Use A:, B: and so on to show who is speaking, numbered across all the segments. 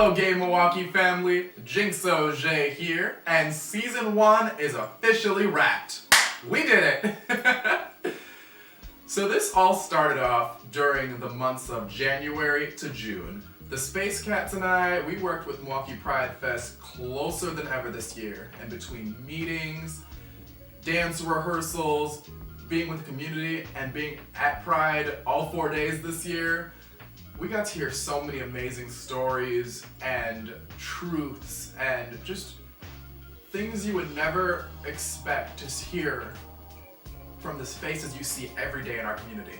A: Hello, Gay Milwaukee family. Jinxo J here, and season 1 is officially wrapped. We did it! So this all started off during the months of January to June. The Space Cats and I, we worked with Milwaukee Pride Fest closer than ever this year, and between meetings, dance rehearsals, being with the community, and being at Pride all 4 days this year, we got to hear so many amazing stories and truths and just things you would never expect to hear from the faces you see every day in our community.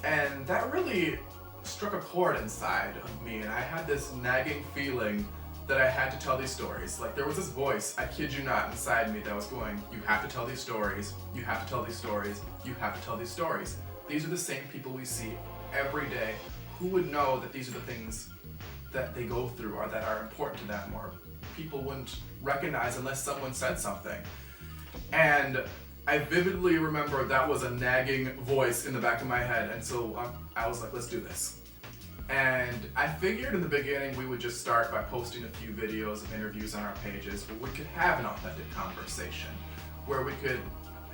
A: And that really struck a chord inside of me, and I had this nagging feeling that I had to tell these stories. Like, there was this voice, I kid you not, inside me that was going, you have to tell these stories, you have to tell these stories, you have to tell these stories. These are the same people we see every day. Who would know that these are the things that they go through or that are important to them or people wouldn't recognize unless someone said something? And I vividly remember that was a nagging voice in the back of my head, and so I was like, let's do this. And I figured in the beginning we would just start by posting a few videos of interviews on our pages where we could have an authentic conversation, where we could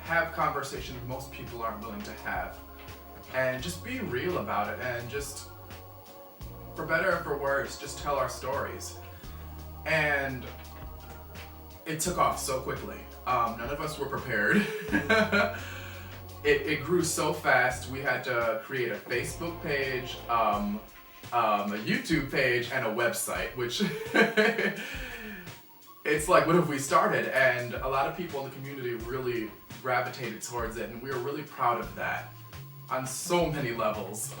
A: have conversations most people aren't willing to have, and just be real about it, and just, for better or for worse, just tell our stories. And it took off so quickly. None of us were prepared. It grew so fast. We had to create a Facebook page, a YouTube page, and a website, which it's like, what have we started? And a lot of people in the community really gravitated towards it, and we were really proud of that on so many levels.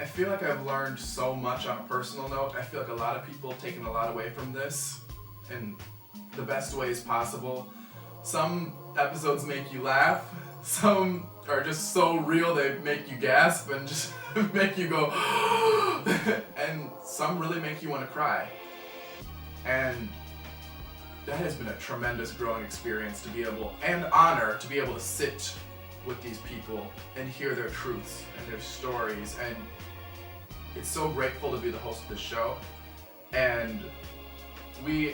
A: I feel like I've learned so much on a personal note. I feel like a lot of people have taken a lot away from this in the best ways possible. Some episodes make you laugh, some are just so real they make you gasp and just make you go and some really make you want to cry. And that has been a tremendous growing experience to be able, and honor, to be able to sit with these people and hear their truths and their stories. And it's so grateful to be the host of this show, and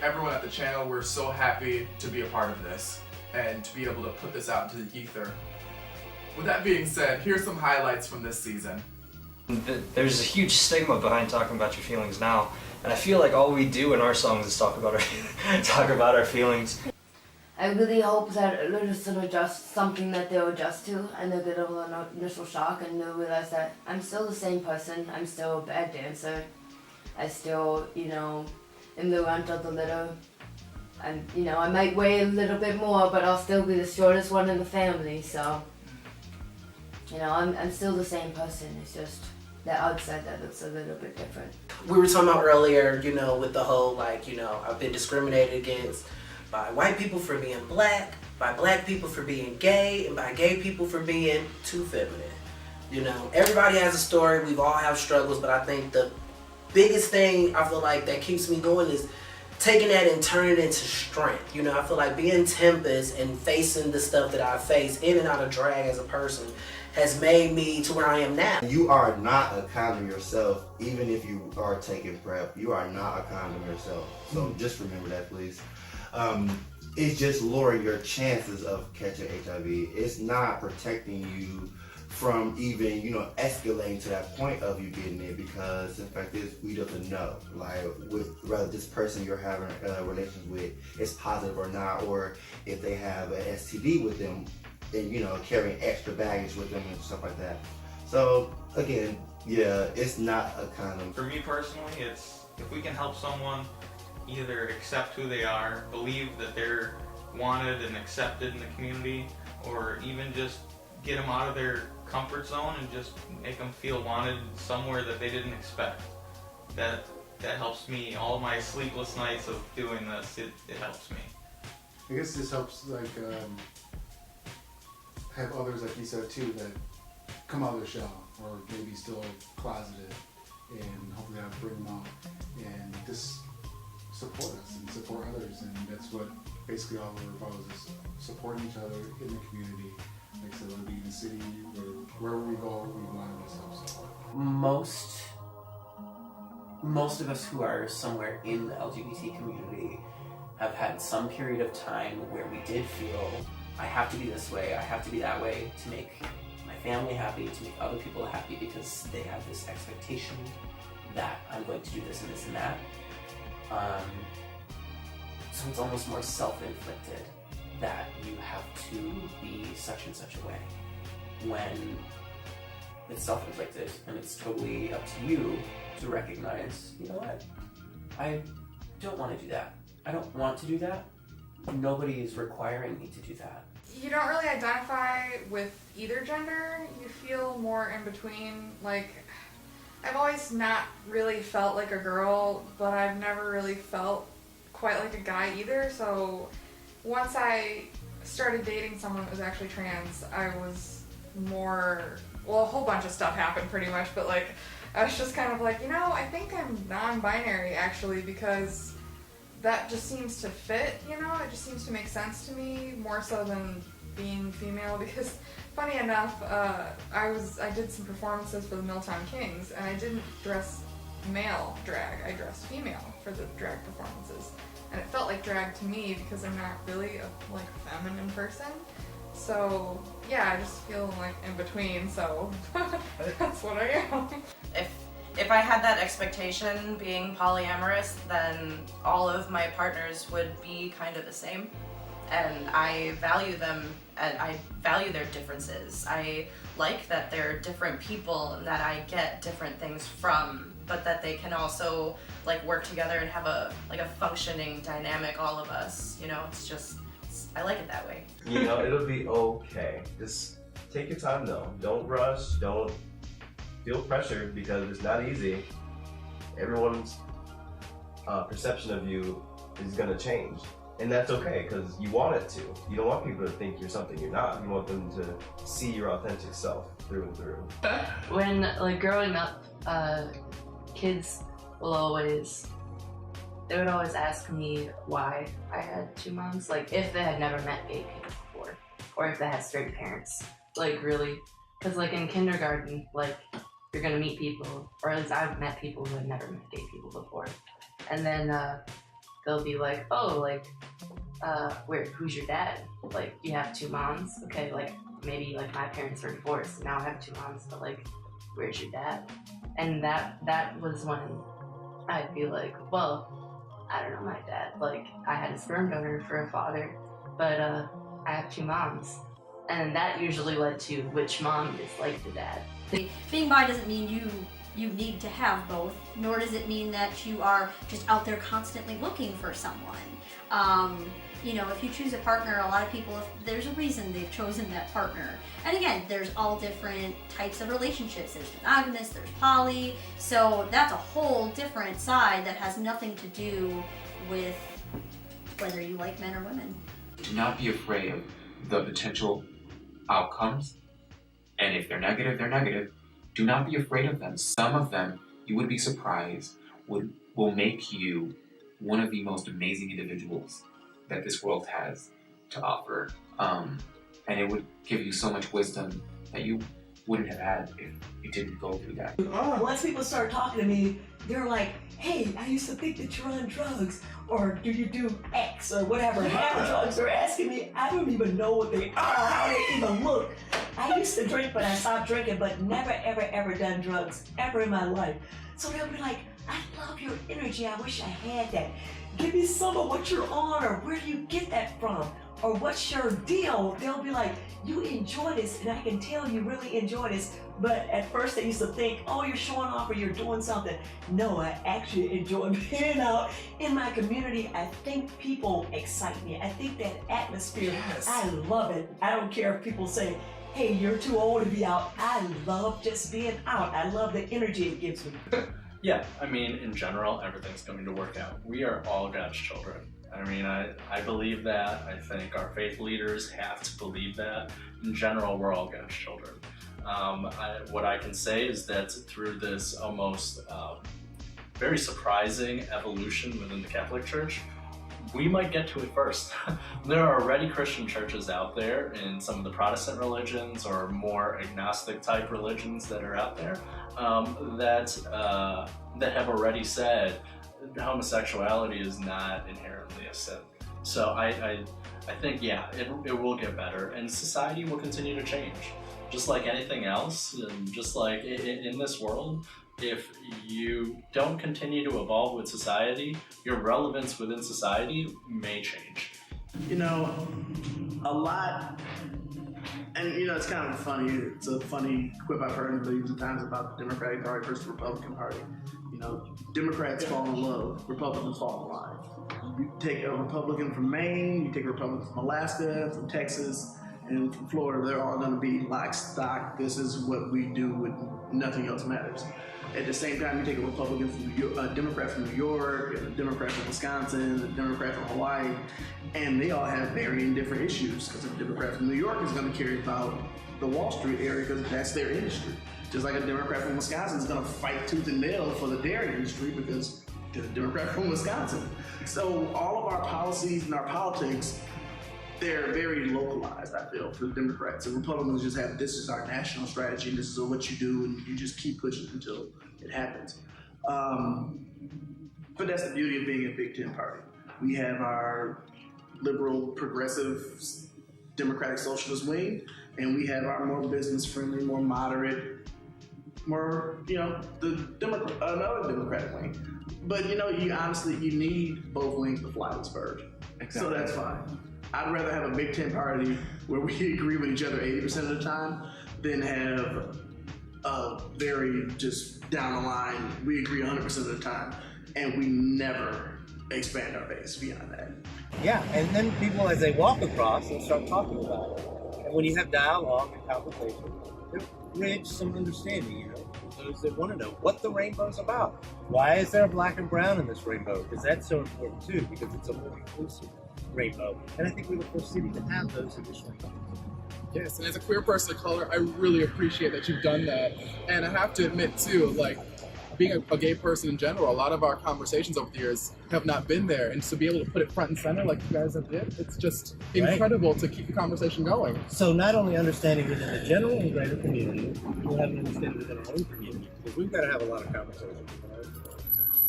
A: everyone at the channel, we're so happy to be a part of this and to be able to put this out into the ether. With that being said, here's some highlights from this season.
B: There's a huge stigma behind talking about your feelings now, and I feel like all we do in our songs is talk about our feelings.
C: I really hope that it's just something that they'll adjust to, and they'll get over an initial shock and they'll realize that I'm still the same person. I'm still a bad dancer. I still, am the runt of the litter. I might weigh a little bit more, but I'll still be the shortest one in the family. So, I'm still the same person. It's just the outside that looks a little bit different.
D: We were talking about earlier, with the whole, I've been discriminated against by white people for being black, by black people for being gay, and by gay people for being too feminine. Everybody has a story, we've all have struggles, but I think the biggest thing I feel like that keeps me going is taking that and turning it into strength. I feel like being Tempest and facing the stuff that I face in and out of drag as a person has made me to where I am now.
E: You are not a condom yourself, even if you are taking PrEP. You are not a condom yourself. So just remember that, please. It's just lowering your chances of catching HIV. It's not protecting you from even, escalating to that point of you getting it, because the fact is, we don't know, whether this person you're having a relationship with is positive or not, or if they have an STD with them, and, carrying extra baggage with them and stuff like that. So, again, yeah, it's not a condom.
F: For me personally, it's if we can help someone either accept who they are, believe that they're wanted and accepted in the community, or even just get them out of their comfort zone and just make them feel wanted somewhere that they didn't expect. That helps me. All my sleepless nights of doing this, it helps me.
G: I guess this helps have others, like you said too, that come out of their shell or maybe still closeted, and hopefully I'll bring them out and just support us and support others. And that's what basically all we're about, is supporting each other in the community. Like I said, whether it be in the city or wherever we go, we want to just help support.
D: Most most of us who are somewhere in the LGBT community have had some period of time where we did feel, I have to be this way, I have to be that way to make my family happy, to make other people happy, because they have this expectation that I'm going to do this and this and that. So it's almost more self-inflicted that you have to be such and such a way, when it's self-inflicted and it's totally up to you to recognize, you know what, I don't want to do that. I don't want to do that. Nobody is requiring me to do that.
H: You don't really identify with either gender. You feel more in between. Like, I've always not really felt like a girl, but I've never really felt quite like a guy either. So once I started dating someone that was actually trans, I was more, well, a whole bunch of stuff happened pretty much, but like, I was just kind of like, you know, I think I'm non-binary actually, because that just seems to fit, you know, it just seems to make sense to me more so than being female, because funny enough, I did some performances for the Milltown Kings, and I didn't dress male drag, I dressed female for the drag performances, and it felt like drag to me because I'm not really a like feminine person. So yeah, I just feel like in between, so that's what I am.
I: If I had that expectation being polyamorous, then all of my partners would be kind of the same. And I value them, and I value their differences. I like that they're different people and that I get different things from, but that they can also like work together and have a functioning dynamic, all of us, you know, I like it that way.
J: You know, it'll be okay. Just take your time though. Don't rush, don't feel pressured, because it's not easy. Everyone's perception of you is gonna change. And that's okay, because you want it to. You don't want people to think you're something you're not. You want them to see your authentic self through and through.
K: When like growing up, kids they would always ask me why I had two moms, like if they had never met gay people before, or if they had straight parents. Like really, because like in kindergarten, like you're gonna meet people, or at least I've met people who had never met gay people before, and then they'll be like, oh, like, who's your dad? Like, you have two moms? Okay, like, maybe, like, my parents are divorced, now I have two moms, but, like, where's your dad? And that was when I'd be like, well, I don't know my dad. Like, I had a sperm donor for a father, but, I have two moms. And that usually led to which mom is like the dad.
L: Being bi doesn't mean you need to have both, nor does it mean that you are just out there constantly looking for someone. You know, if you choose a partner, a lot of people, there's a reason they've chosen that partner. And again, there's all different types of relationships. There's monogamous, there's poly, so that's a whole different side that has nothing to do with whether you like men or women.
M: Do not be afraid of the potential outcomes, and if they're negative, they're negative. Do not be afraid of them. Some of them, you would be surprised, will make you one of the most amazing individuals that this world has to offer. And it would give you so much wisdom that you wouldn't have had if you didn't go through that.
N: Once people start talking to me, they're like, hey, I used to think that you're on drugs, or do you do X, or whatever. Half the drugs they're asking me, I don't even know what they are, how they even look. I used to drink, but I stopped drinking, but never, ever, ever done drugs, ever in my life. So they'll be like, I love your energy, I wish I had that. Give me some of what you're on, or where do you get that from? Or what's your deal? They'll be like, you enjoy this, and I can tell you really enjoy this. But at first they used to think, oh, you're showing off or you're doing something. No, I actually enjoy being out in my community. I think people excite me. I think that atmosphere, yes. I love it. I don't care if people say, hey, you're too old to be out. I love just being out. I love the energy it gives me.
O: Yeah, I mean, in general, everything's going to work out. We are all God's children. I mean, I believe that. I think our faith leaders have to believe that. In general, we're all God's children. What I can say is that through this almost very surprising evolution within the Catholic Church, we might get to it first. There are already Christian churches out there in some of the Protestant religions or more agnostic type religions that are out there that have already said homosexuality is not inherently a sin. So I think, yeah, it will get better, and society will continue to change. Just like anything else, and just like in this world, if you don't continue to evolve with society, your relevance within society may change.
P: You know, a lot, and you know, it's kind of funny. It's a funny quip I've heard millions of times about the Democratic Party versus the Republican Party. You know, Democrats fall in love, Republicans fall in line. You take a Republican from Maine, you take a Republican from Alaska, from Texas, and from Florida, they're all going to be lock, stock. This is what we do, with nothing else matters. At the same time, you take a Republican from New York, a Democrat from New York, and a Democrat from Wisconsin, a Democrat from Hawaii, and they all have varying different issues. Because a Democrat from New York is going to care about the Wall Street area because that's their industry. Just like a Democrat from Wisconsin is going to fight tooth and nail for the dairy industry because they're a Democrat from Wisconsin. So all of our policies and our politics, they're very localized, I feel, for the Democrats. And Republicans just have, this is our national strategy, and this is what you do, and you just keep pushing until it happens. But that's the beauty of being a Big Ten party. We have our liberal, progressive, democratic socialist wing, and we have our more business-friendly, more moderate, more, you know, another Democratic wing. But, you know, you need both wings to fly this bird. Exactly. So that's fine. I'd rather have a Big Ten party where we agree with each other 80% of the time than have a very just down the line, we agree 100% of the time, and we never expand our base beyond that.
Q: Yeah, and then people, as they walk across, they'll start talking about it. And when you have dialogue and conversation, there bridge some understanding, you know, those that want to know what the rainbow's about. Why is there a black and brown in this rainbow? Because that's so important too, because it's a more inclusive rainbow. And I think we're the first city to have those in this rainbow.
A: Yes, and as a queer person of color, I really appreciate that you've done that. And I have to admit too, like, being a gay person in general, a lot of our conversations over the years have not been there. And to be able to put it front and center like you guys have did, it's just incredible to keep the conversation going.
Q: So not only understanding within the general and greater community, we'll have an understanding within our own community. Because we've got to have a lot of conversations.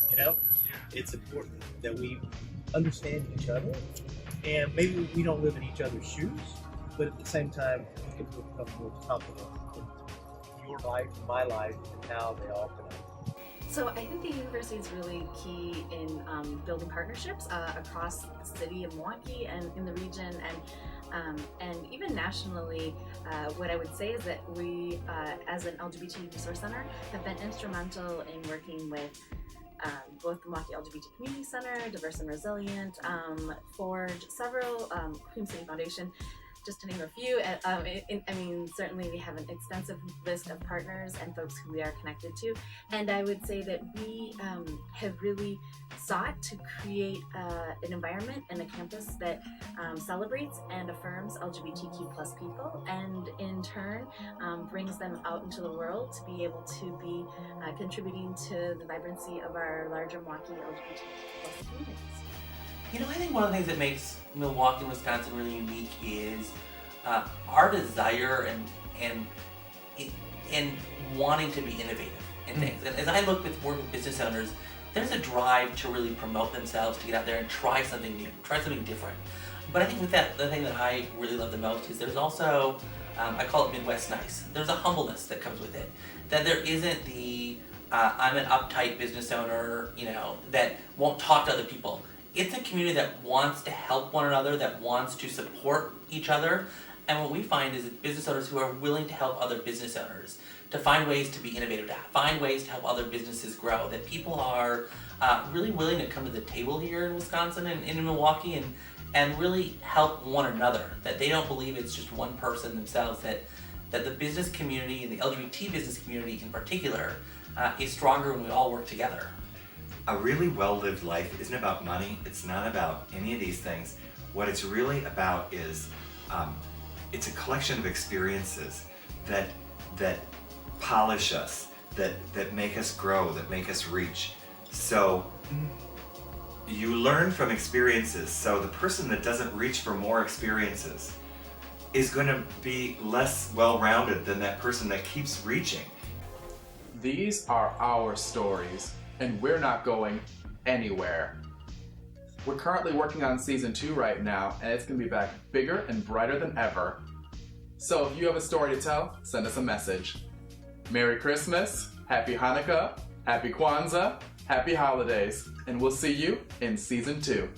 Q: You know, it's important that we understand each other, and maybe we don't live in each other's shoes, but at the same time, we can become more confident in your life, my life, and how they all connect.
R: So I think the university is really key in building partnerships across the city of Milwaukee and in the region, and even nationally. What I would say is that we, as an LGBT resource center, have been instrumental in working with both the Milwaukee LGBT Community Center, Diverse and Resilient, Forge, several, Queen City Foundation, just to name a few. I mean, certainly we have an extensive list of partners and folks who we are connected to. And I would say that we have really sought to create an environment and a campus that celebrates and affirms LGBTQ plus people, and in turn brings them out into the world to be able to be contributing to the vibrancy of our larger Milwaukee LGBTQ plus communities.
S: You know, I think one of the things that makes Milwaukee, Wisconsin really unique is our desire and wanting to be innovative in things. And as I work with business owners, there's a drive to really promote themselves, to get out there and try something new, try something different. But I think with that, the thing that I really love the most is there's also, I call it Midwest nice. There's a humbleness that comes with it. That there isn't the, I'm an uptight business owner, you know, that won't talk to other people. It's a community that wants to help one another, that wants to support each other. And what we find is that business owners who are willing to help other business owners, to find ways to be innovative, to find ways to help other businesses grow, that people are really willing to come to the table here in Wisconsin and in Milwaukee and really help one another, that they don't believe it's just one person themselves, that the business community and the LGBT business community in particular is stronger when we all work together.
T: A really well-lived life isn't about money. It's not about any of these things. What it's really about is it's a collection of experiences that polish us, that make us grow, that make us reach. So you learn from experiences. So the person that doesn't reach for more experiences is going to be less well-rounded than that person that keeps reaching.
A: These are our stories, and we're not going anywhere. We're currently working on season 2 right now, and it's going to be back bigger and brighter than ever. So if you have a story to tell, send us a message. Merry Christmas, Happy Hanukkah, Happy Kwanzaa, Happy Holidays, and we'll see you in season 2.